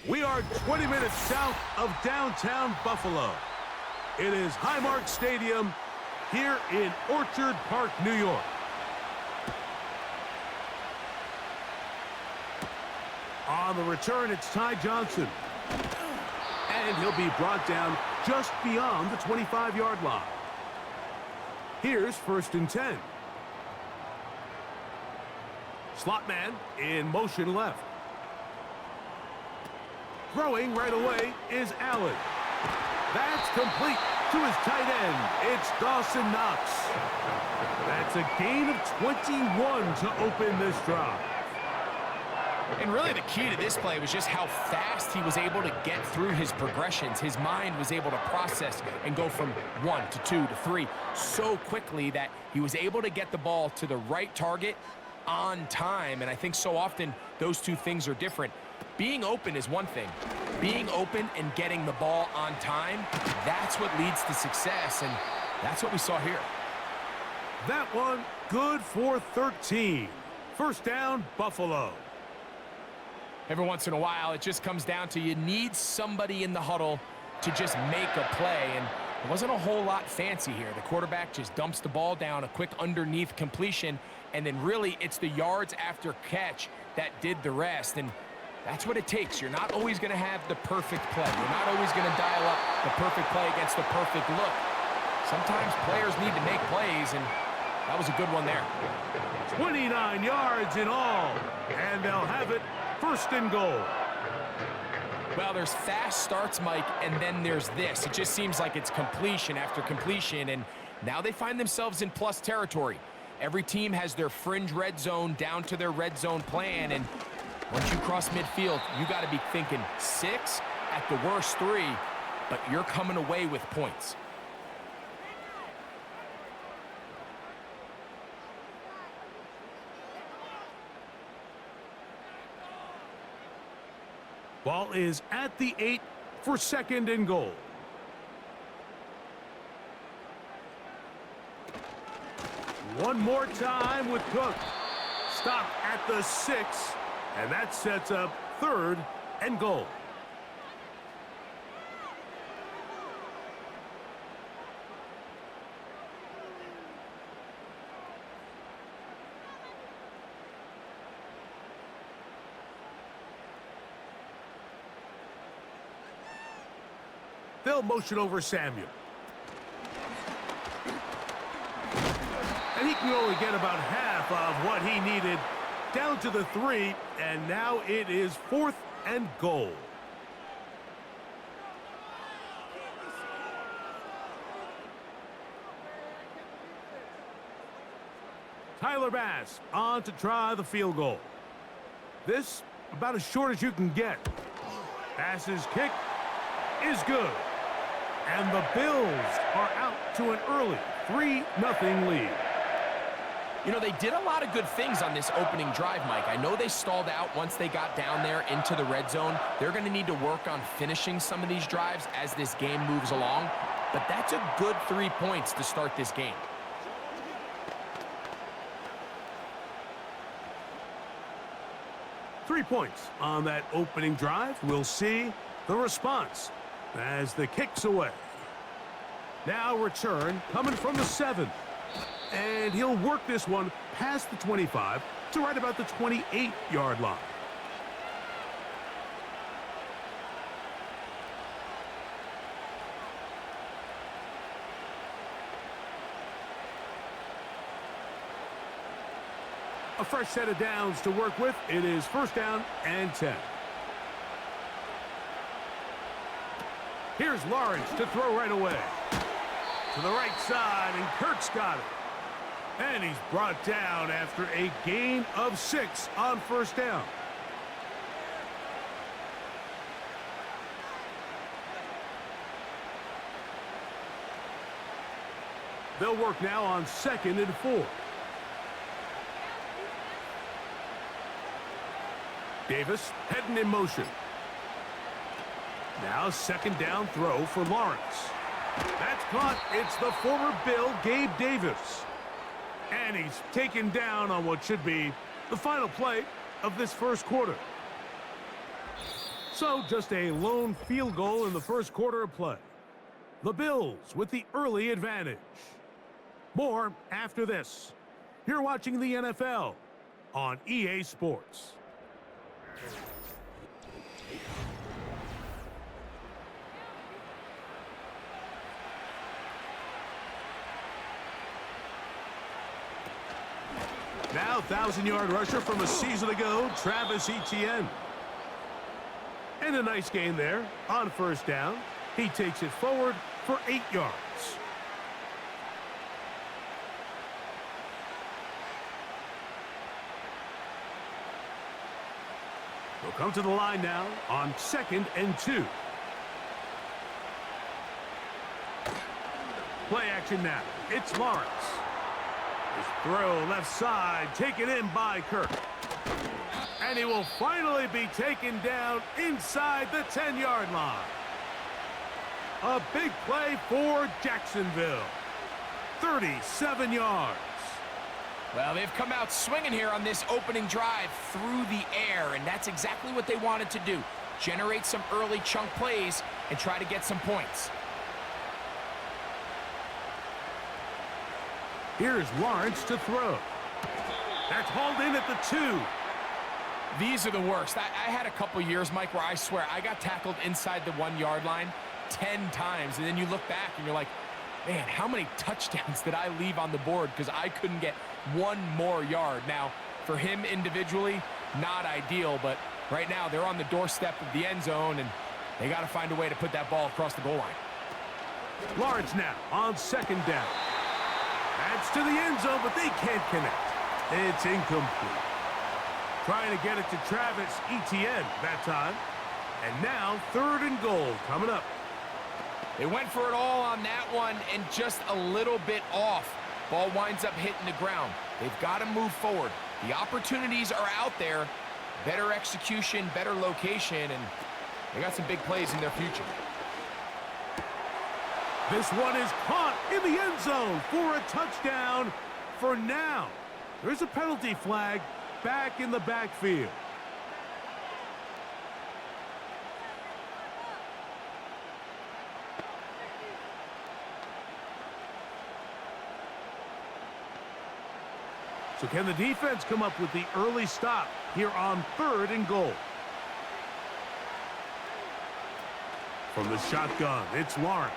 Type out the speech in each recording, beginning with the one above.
We are 20 minutes south of downtown Buffalo. It is Highmark Stadium here in Orchard Park, New York. On the return, it's Ty Johnson. And he'll be brought down just beyond the 25-yard line. Here's 1st and 10. Slot man in motion left. Throwing right away is Allen. That's complete to his tight end. It's Dawson Knox. That's a gain of 21 to open this drive. And really the key to this play was just how fast he was able to get through his progressions. His mind was able to process and go from 1 to 2 to 3 so quickly that he was able to get the ball to the right target on time. And I think so often those two things are different. Being open is one thing. Being open and getting the ball on time, that's what leads to success, and that's what we saw here. That one good for 13. 1st down, Buffalo. Every once in a while, it just comes down to you need somebody in the huddle to just make a play, and it wasn't a whole lot fancy here. The quarterback just dumps the ball down, a quick underneath completion, and then really it's the yards after catch that did the rest. And that's what it takes. You're not always going to have the perfect play. You're not always going to dial up the perfect play against the perfect look. Sometimes players need to make plays, and that was a good one there. 29 yards in all, and they'll have it 1st and goal. Well, there's fast starts, Mike, and then there's this. It just seems like it's completion after completion, and now they find themselves in plus territory. Every team has their fringe red zone down to their red zone plan, and once you cross midfield, you got to be thinking 6, at the worst 3, but you're coming away with points. Ball is at the 8 for 2nd and goal. One more time with Cook. Stop at the 6. And that sets up 3rd and goal. They'll motion over Samuel. And he can only get about half of what he needed. Down to the 3, and now it is 4th and goal. Tyler Bass on to try the field goal. This about as short as you can get. Bass's kick is good. And the Bills are out to an early 3-0 lead. You know, they did a lot of good things on this opening drive, Mike. I know they stalled out once they got down there into the red zone. They're going to need to work on finishing some of these drives as this game moves along. But that's a good 3 points to start this game. Three points on that opening drive. We'll see the response as the kick's away. Now return coming from the 7. And he'll work this one past the 25 to right about the 28-yard line. A fresh set of downs to work with. It is 1st down and 10. Here's Lawrence to throw right away. To the right side, and Kirk's got it. And he's brought down after a gain of 6 on 1st down. They'll work now on 2nd and 4. Davis heading in motion. Now 2nd down throw for Lawrence. That's caught. It's the former Bill, Gabe Davis. And he's taken down on what should be the final play of this 1st quarter. So just a lone field goal in the first quarter of play. The Bills with the early advantage. More after this. You're watching the NFL on EA Sports. Now 1,000-yard rusher from a season ago, Travis Etienne. And a nice gain there on first down. He takes it forward for 8 yards. We'll come to the line now on 2nd and 2. Play action now. It's Lawrence. His throw left side, taken in by Kirk. And he will finally be taken down inside the 10-yard line. A big play for Jacksonville. 37 yards. Well, they've come out swinging here on this opening drive through the air, and that's exactly what they wanted to do. Generate some early chunk plays and try to get some points. Here's Lawrence to throw. That's hauled in at the 2. These are the worst. I had a couple years, Mike, where I swear I got tackled inside the 1-yard line 10 times, and then you look back and you're like, man, how many touchdowns did I leave on the board because I couldn't get one more yard? Now, for him individually, not ideal, but right now they're on the doorstep of the end zone, and they got to find a way to put that ball across the goal line. Lawrence now on 2nd down. That's to the end zone, but they can't connect. It's incomplete. Trying to get it to Travis Etienne that time. And now 3rd and goal coming up. They went for it all on that one and just a little bit off. Ball winds up hitting the ground. They've got to move forward. The opportunities are out there. Better execution, better location, and they got some big plays in their future. This one is caught in the end zone for a touchdown for now. There's a penalty flag back in the backfield. So can the defense come up with the early stop here on 3rd and goal? From the shotgun, it's Lawrence.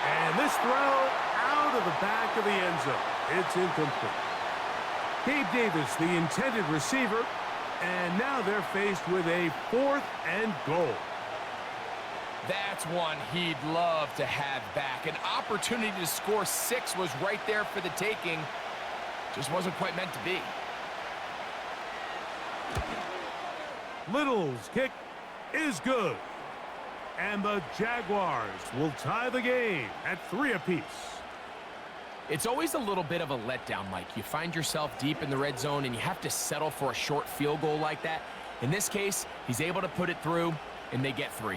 And this throw out of the back of the end zone. It's incomplete. Gabe Davis, the intended receiver, and now they're faced with a 4th and goal. That's one he'd love to have back. An opportunity to score 6 was right there for the taking. Just wasn't quite meant to be. Little's kick is good. And the Jaguars will tie the game at 3 apiece. It's always a little bit of a letdown, Mike. You find yourself deep in the red zone and you have to settle for a short field goal like that. In this case, he's able to put it through, and they get 3.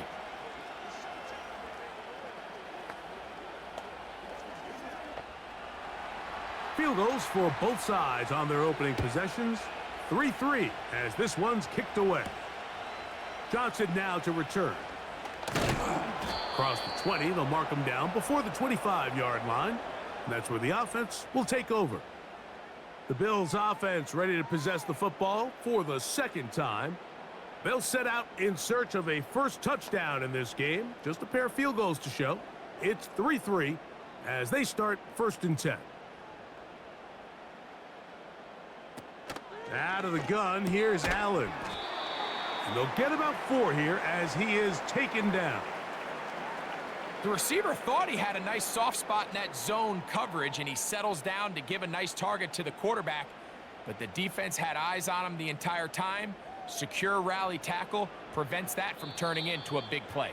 Field goals for both sides on their opening possessions. 3-3 as this one's kicked away. Johnson now to return. Across the 20, they'll mark him down before the 25-yard line. And that's where the offense will take over. The Bills offense ready to possess the football for the 2nd time. They'll set out in search of a first touchdown in this game. Just a pair of field goals to show. It's 3-3 as they start 1st and 10. Out of the gun, here's Allen. And they'll get about 4 here as he is taken down. The receiver thought he had a nice soft spot in that zone coverage, and he settles down to give a nice target to the quarterback. But the defense had eyes on him the entire time. Secure rally tackle prevents that from turning into a big play.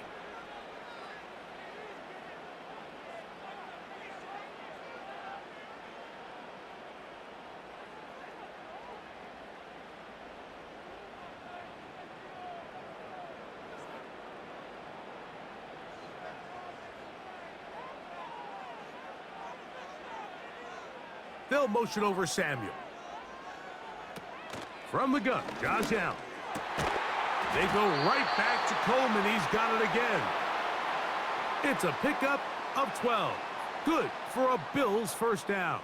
They'll motion over Samuel. From the gun, Josh Allen. They go right back to Coleman. He's got it again. It's a pickup of 12. Good for a Bills first down.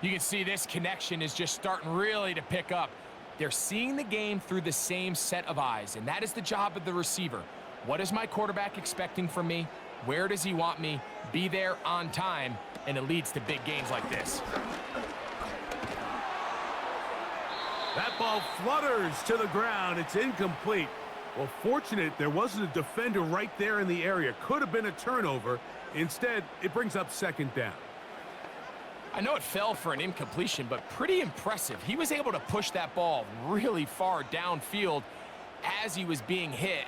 You can see this connection is just starting really to pick up. They're seeing the game through the same set of eyes, and that is the job of the receiver. What is my quarterback expecting from me? Where does he want me? Be there on time, and it leads to big gains like this. That ball flutters to the ground. It's incomplete. Well, fortunate there wasn't a defender right there in the area. Could have been a turnover. Instead, it brings up second down. I know it fell for an incompletion, but pretty impressive. He was able to push that ball really far downfield as he was being hit.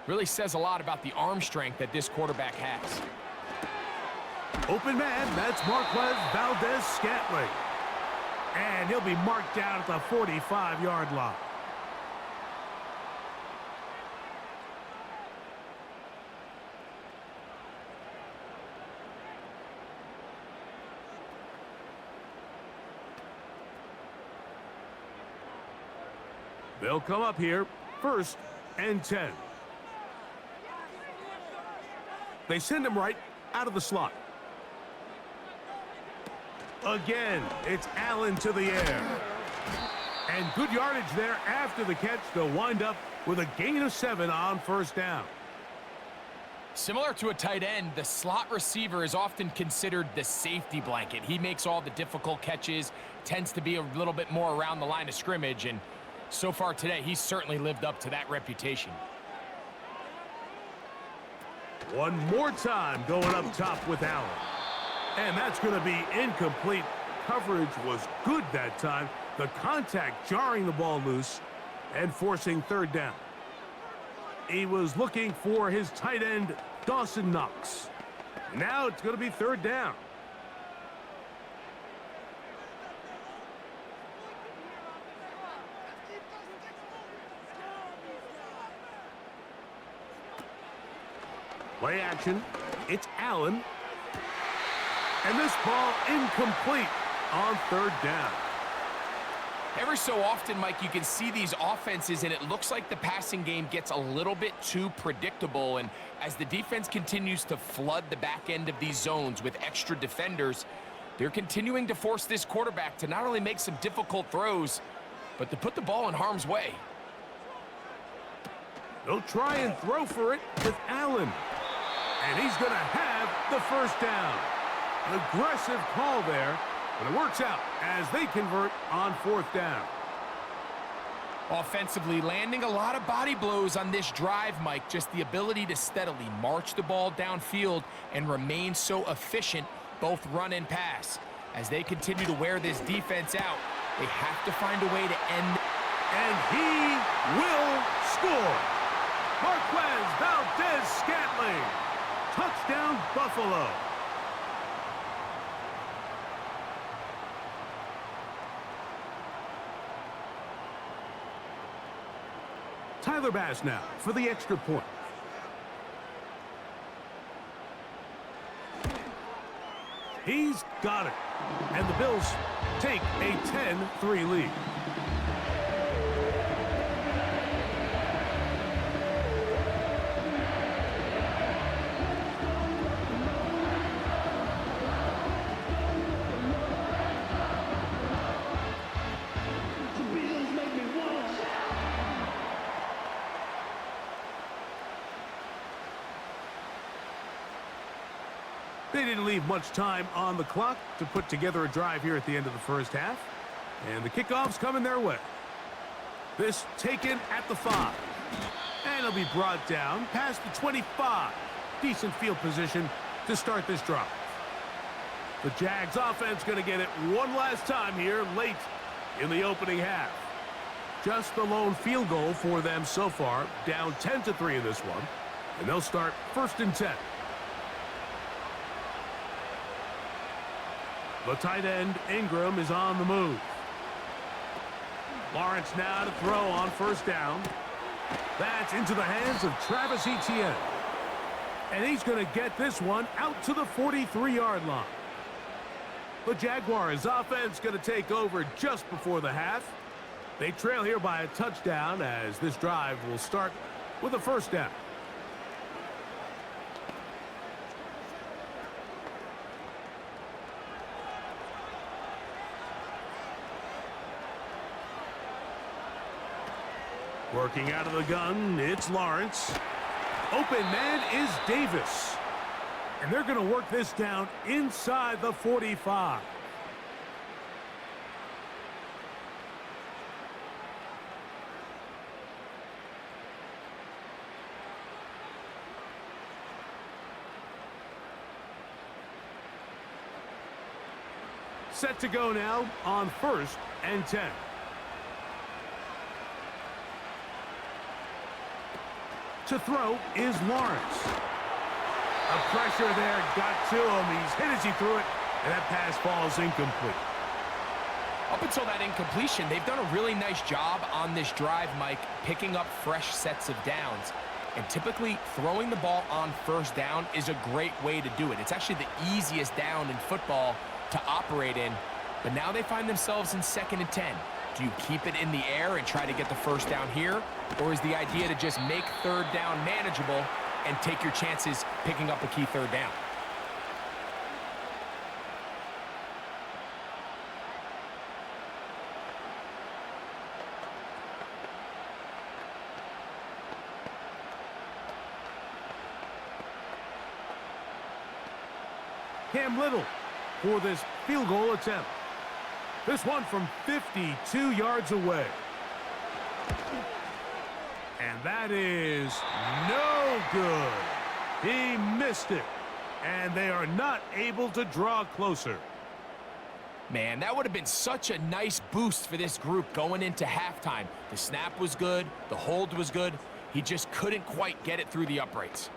Really says a lot about the arm strength that this quarterback has. Open man, that's Marquez Valdez-Scantling. And he'll be marked down at the 45-yard line. They'll come up here, 1st and 10. They send him right out of the slot. Again, it's Allen to the air. And good yardage there after the catch. They'll wind up with a gain of 7 on first down. Similar to a tight end, the slot receiver is often considered the safety blanket. He makes all the difficult catches, tends to be a little bit more around the line of scrimmage, and so far today, he's certainly lived up to that reputation. One more time going up top with Allen. And that's going to be incomplete. Coverage was good that time. The contact jarring the ball loose and forcing third down. He was looking for his tight end, Dawson Knox. Now it's going to be third down. Play action. It's Allen. And this ball incomplete on third down. Every so often, Mike, you can see these offenses, and it looks like the passing game gets a little bit too predictable. And as the defense continues to flood the back end of these zones with extra defenders, they're continuing to force this quarterback to not only make some difficult throws, but to put the ball in harm's way. They'll try and throw for it with Allen. And he's going to have the first down. An aggressive call there, but it works out as they convert on fourth down. Offensively, landing a lot of body blows on this drive, Mike. Just the ability to steadily march the ball downfield and remain so efficient, both run and pass. As they continue to wear this defense out, they have to find a way to end. And he will score. Marquez Valdez-Scantling. Touchdown, Buffalo. Tyler Bass now for the extra point. He's got it. And the Bills take a 10-3 lead. They didn't leave much time on the clock to put together a drive here at the end of the first half. And the kickoff's coming their way. This taken at the 5. And it'll be brought down past the 25. Decent field position to start this drive. The Jags offense going to get it one last time here late in the opening half. Just the lone field goal for them so far. Down 10-3 in this one. And they'll start 1st and 10. The tight end, Ingram, is on the move. Lawrence now to throw on first down. That's into the hands of Travis Etienne. And he's going to get this one out to the 43-yard line. The Jaguars offense going to take over just before the half. They trail here by a touchdown as this drive will start with a first down. Working out of the gun, it's Lawrence. Open man is Davis. And they're going to work this down inside the 45. Set to go now on 1st and 10. To throw is Lawrence. A pressure there got to him. He's hit as he threw it, and that pass falls incomplete. Up until that incompletion, they've done a really nice job on this drive, Mike, picking up fresh sets of downs. And typically, throwing the ball on first down is a great way to do it. It's actually the easiest down in football to operate in. But now they find themselves in 2nd and 10. Do you keep it in the air and try to get the first down here? Or is the idea to just make 3rd down manageable and take your chances picking up a key 3rd down? Cam Little for this field goal attempt. This one from 52 yards away. And that is no good. He missed it. And they are not able to draw closer. Man, that would have been such a nice boost for this group going into halftime. The snap was good. The hold was good. He just couldn't quite get it through the uprights.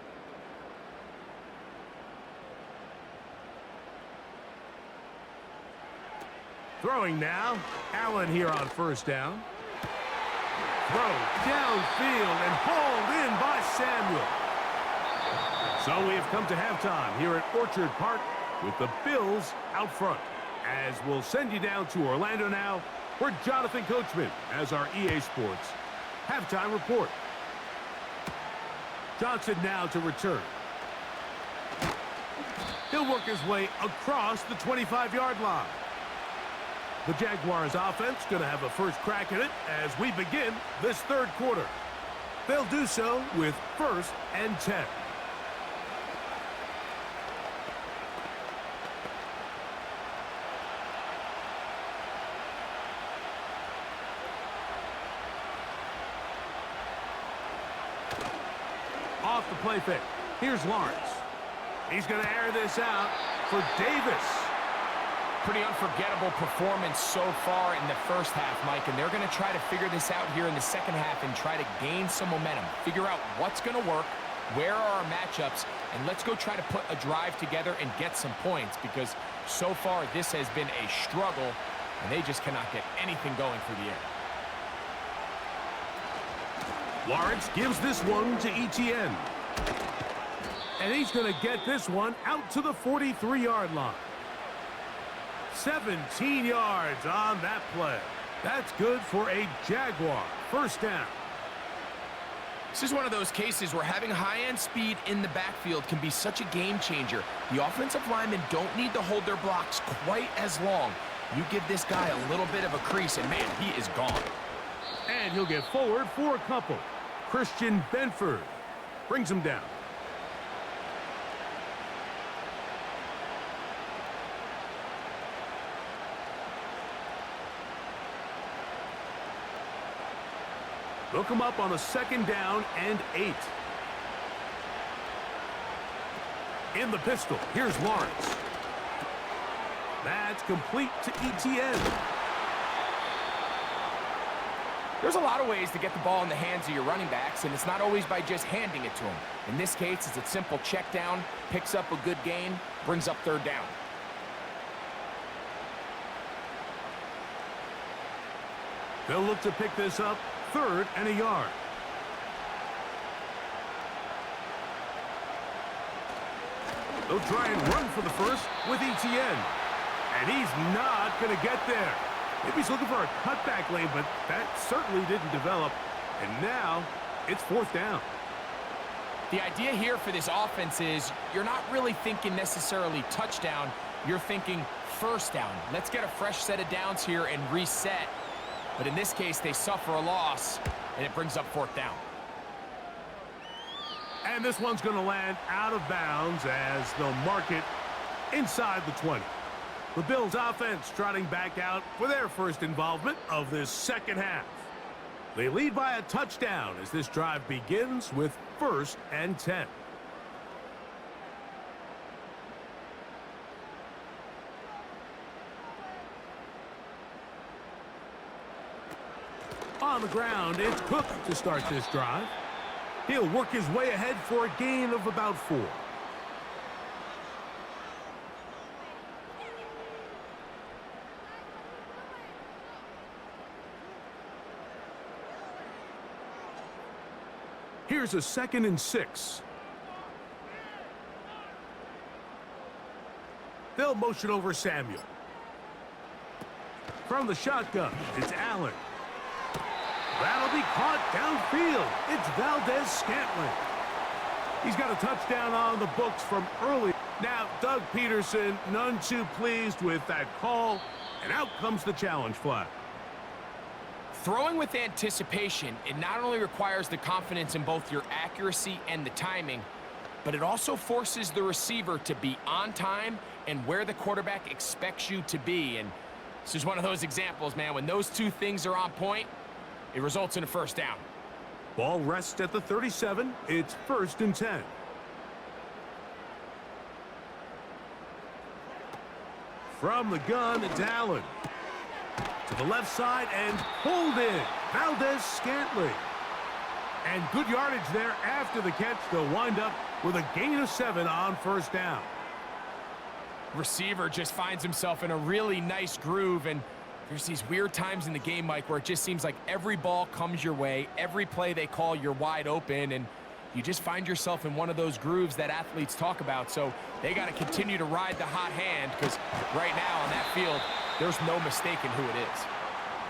Throwing now. Allen here on 1st down. Throw downfield and hauled in by Samuel. So we have come to halftime here at Orchard Park with the Bills out front. As we'll send you down to Orlando now for Jonathan Coachman as our EA Sports halftime report. Johnson now to return. He'll work his way across the 25-yard line. The Jaguars offense going to have a first crack at it as we begin this 3rd quarter. They'll do so with 1st and 10. Off the play fake. Here's Lawrence. He's going to air this out for Davis. Pretty unforgettable performance so far in the first half, Mike, and they're going to try to figure this out here in the second half and try to gain some momentum. Figure out what's going to work, where are our matchups, and let's go try to put a drive together and get some points because so far this has been a struggle, and they just cannot get anything going through the air. Lawrence gives this one to Etienne. And he's going to get this one out to the 43-yard line. 17 yards on that play. That's good for a Jaguar. First down. This is one of those cases where having high-end speed in the backfield can be such a game changer. The offensive linemen don't need to hold their blocks quite as long. You give this guy a little bit of a crease, and man, he is gone. And he'll get forward for a couple. Christian Benford brings him down. They'll come up on a 2nd down and 8. In the pistol, here's Lawrence. That's complete to Etienne. There's a lot of ways to get the ball in the hands of your running backs, and it's not always by just handing it to them. In this case, it's a simple check down, picks up a good gain, brings up 3rd down. They'll look to pick this up 3rd and a yard. They'll try and run for the first with Etienne. And he's not going to get there. Maybe he's looking for a cutback lane, but that certainly didn't develop. And now it's 4th down. The idea here for this offense is you're not really thinking necessarily touchdown. You're thinking 1st down. Let's get a fresh set of downs here and reset. But in this case, they suffer a loss, and it brings up 4th down. And this one's going to land out of bounds as they'll mark it inside the 20. The Bills offense trotting back out for their first involvement of this second half. They lead by a touchdown as this drive begins with 1st and 10. On the ground, it's Cook to start this drive. He'll work his way ahead for a gain of about 4. Here's a 2nd and 6. They'll motion over Samuel. From the shotgun, it's Allen. That'll be caught downfield. It's Valdez-Scantling. He's got a touchdown on the books from early. Now, Doug Peterson, none too pleased with that call, and out comes the challenge flag. Throwing with anticipation, it not only requires the confidence in both your accuracy and the timing, but it also forces the receiver to be on time and where the quarterback expects you to be. And this is one of those examples, man. When those two things are on point, it results in a 1st down. Ball rests at the 37. It's 1st and 10. From the gun, it's Allen. To the left side and pulled in. Valdez-Scantling. And good yardage there after the catch. They'll wind up with a gain of 7 on 1st down. Receiver just finds himself in a really nice groove, and there's these weird times in the game, Mike, where it just seems like every ball comes your way, every play they call, you're wide open, and you just find yourself in one of those grooves that athletes talk about. So they got to continue to ride the hot hand, because right now on that field, there's no mistaking who it is.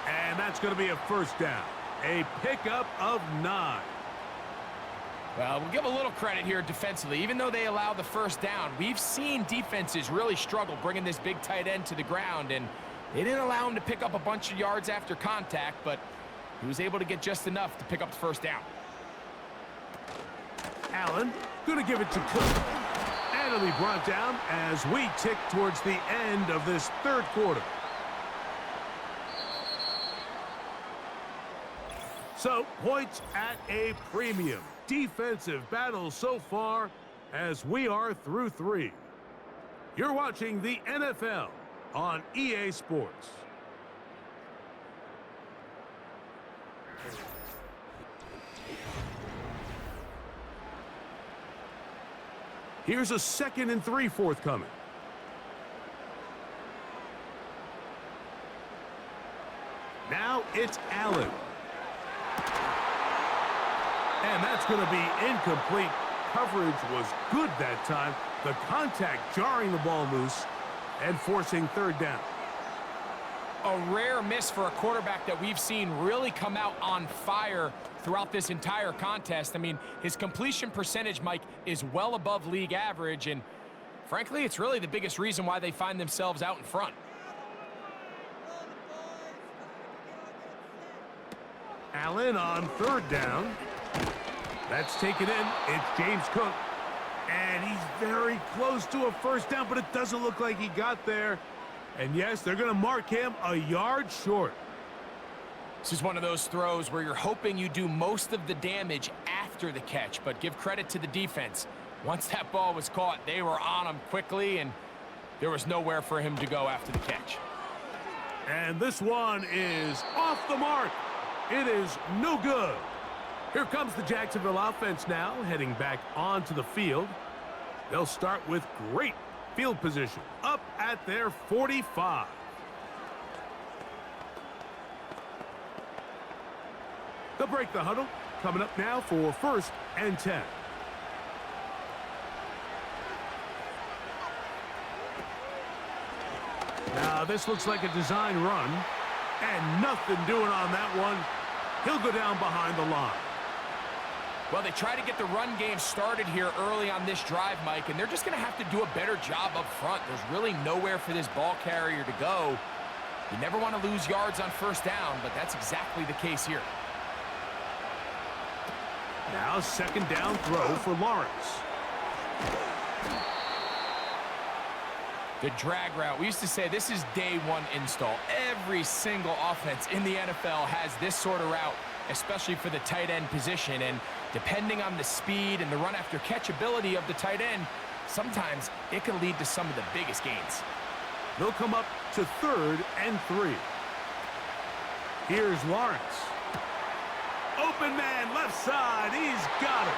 And that's going to be a 1st down. A pickup of 9. Well, we'll give a little credit here defensively. Even though they allow the 1st down, we've seen defenses really struggle bringing this big tight end to the ground, and they didn't allow him to pick up a bunch of yards after contact, but he was able to get just enough to pick up the 1st down. Allen going to give it to Cook. And it'll be brought down as we tick towards the end of this 3rd quarter. So, points at a premium. Defensive battle so far as we are through 3. You're watching the NFL on EA Sports. Here's a 2nd and 3 forthcoming. Now it's Allen. And that's going to be incomplete. Coverage was good that time. The contact jarring the ball loose and forcing 3rd down. A rare miss for a quarterback that we've seen really come out on fire throughout this entire contest. I mean, his completion percentage, Mike, is well above league average, and frankly, it's really the biggest reason why they find themselves out in front. Allen on 3rd down. That's taken in. It's James Cook. And he's very close to a 1st down, but it doesn't look like he got there. And yes, they're going to mark him a yard short. This is one of those throws where you're hoping you do most of the damage after the catch, but give credit to the defense. Once that ball was caught, they were on him quickly, and there was nowhere for him to go after the catch. And this one is off the mark. It is no good. Here comes the Jacksonville offense now, heading back onto the field. They'll start with great field position, up at their 45. They'll break the huddle, coming up now for 1st and 10. Now, this looks like a design run. And nothing doing on that one. He'll go down behind the line. Well, they try to get the run game started here early on this drive, Mike, and they're just going to have to do a better job up front. There's really nowhere for this ball carrier to go. You never want to lose yards on first down, but that's exactly the case here. Now second down throw for Lawrence. The drag route. We used to say this is day one install. Every single offense in the NFL has this sort of route, especially for the tight end position. And depending on the speed and the run after catch ability of the tight end, sometimes it can lead to some of the biggest gains. They'll come up to 3rd and 3. Here's Lawrence. Open man, left side. He's got it.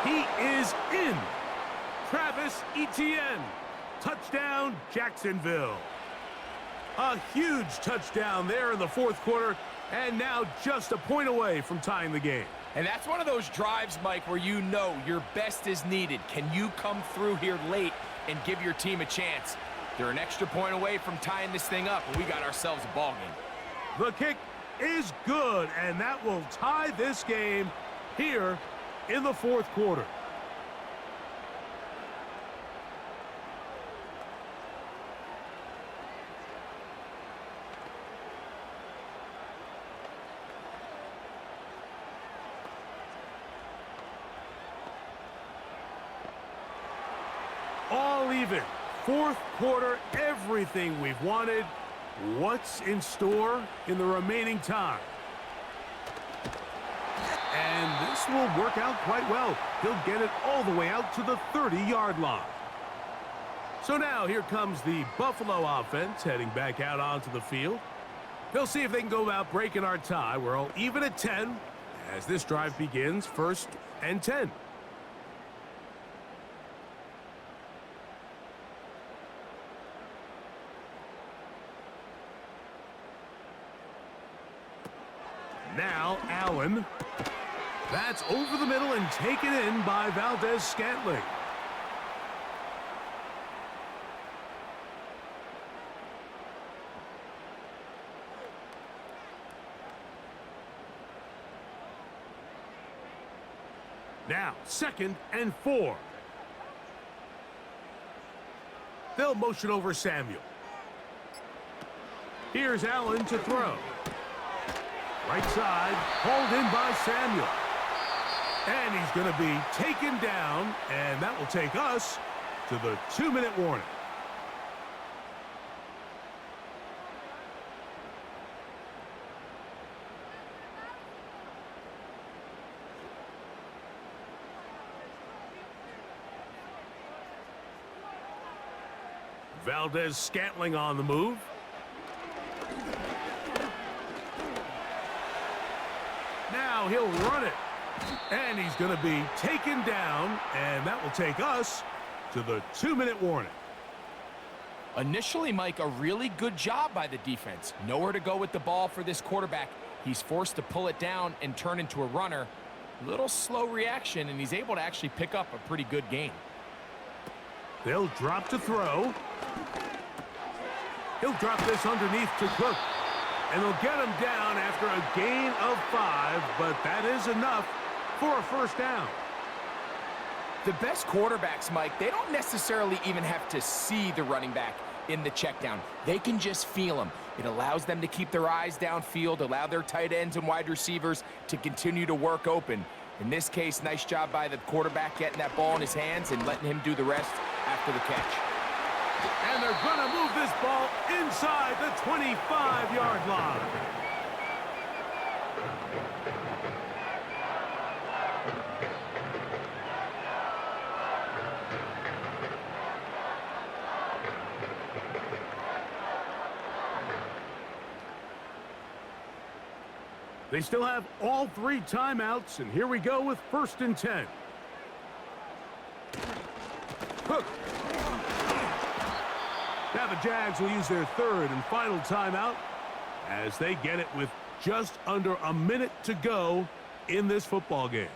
He is in. Travis Etienne. Touchdown, Jacksonville. A huge touchdown there in the 4th quarter, and now just a point away from tying the game. And that's one of those drives, Mike, where you know your best is needed. Can you come through here late and give your team a chance? They're an extra point away from tying this thing up, and we got ourselves a ball game. The kick is good, and that will tie this game here in the 4th quarter. All even. 4th quarter, everything we've wanted. What's in store in the remaining time? And this will work out quite well. He'll get it all the way out to the 30-yard line. So now here comes the Buffalo offense heading back out onto the field. They'll see if they can go about breaking our tie. We're all even at 10 as this drive begins, 1st and 10. Now Allen. That's over the middle and taken in by Valdez-Scantling. Now 2nd and 4. They'll motion over Samuel. Here's Allen to throw. Right side, hauled in by Samuel. And he's going to be taken down, and that will take us to the 2-minute warning. Valdez-Scantling on the move. Now he'll run it. And he's going to be taken down, and that will take us to the 2-minute warning. Initially, Mike, a really good job by the defense. Nowhere to go with the ball for this quarterback. He's forced to pull it down and turn into a runner. Little slow reaction, and he's able to actually pick up a pretty good gain. They'll drop to throw. He'll drop this underneath to Cook. And they'll get him down after a gain of 5, but that is enough for a 1st down. The best quarterbacks, Mike, they don't necessarily even have to see the running back in the check down. They can just feel him. It allows them to keep their eyes downfield, allow their tight ends and wide receivers to continue to work open. In this case, nice job by the quarterback getting that ball in his hands and letting him do the rest after the catch. And they're going to move this ball inside the 25-yard line. They still have all 3 timeouts, and here we go with 1st and 10. Cook. Now the Jags will use their 3rd and final timeout as they get it with just under a minute to go in this football game.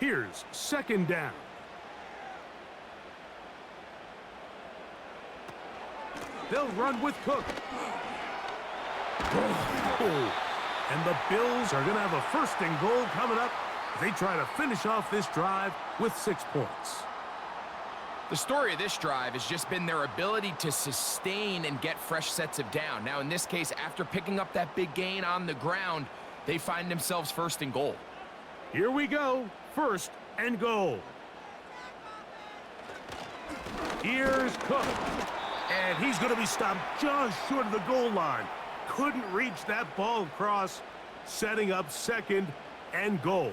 Here's second down. They'll run with Cook. Oh. And the Bills are going to have a first and goal coming up as they try to finish off this drive with 6 points. The story of this drive has just been their ability to sustain and get fresh sets of down. Now, in this case, after picking up that big gain on the ground, they find themselves first and goal. Here we go. First and goal. Here's Cook. And he's going to be stopped just short of the goal line. Couldn't reach that ball across, setting up second and goal.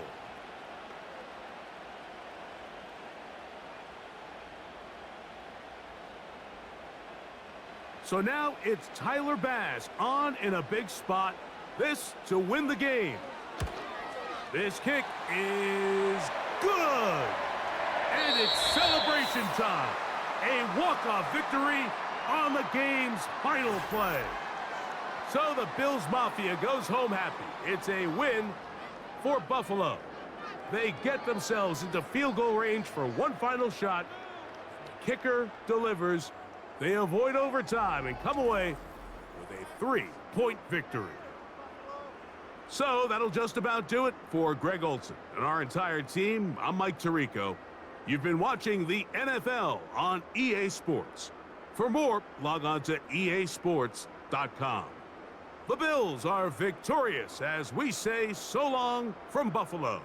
So now it's Tyler Bass on in a big spot. This to win the game. This kick is good. And it's celebration time. A walk-off victory on the game's final play. So the Bills Mafia goes home happy. It's a win for Buffalo. They get themselves into field goal range for one final shot. Kicker delivers. They avoid overtime and come away with a 3-point victory. So that'll just about do it for Greg Olson and our entire team. I'm Mike Tirico. You've been watching the NFL on EA Sports. For more, log on to easports.com. The Bills are victorious as we say so long from Buffalo.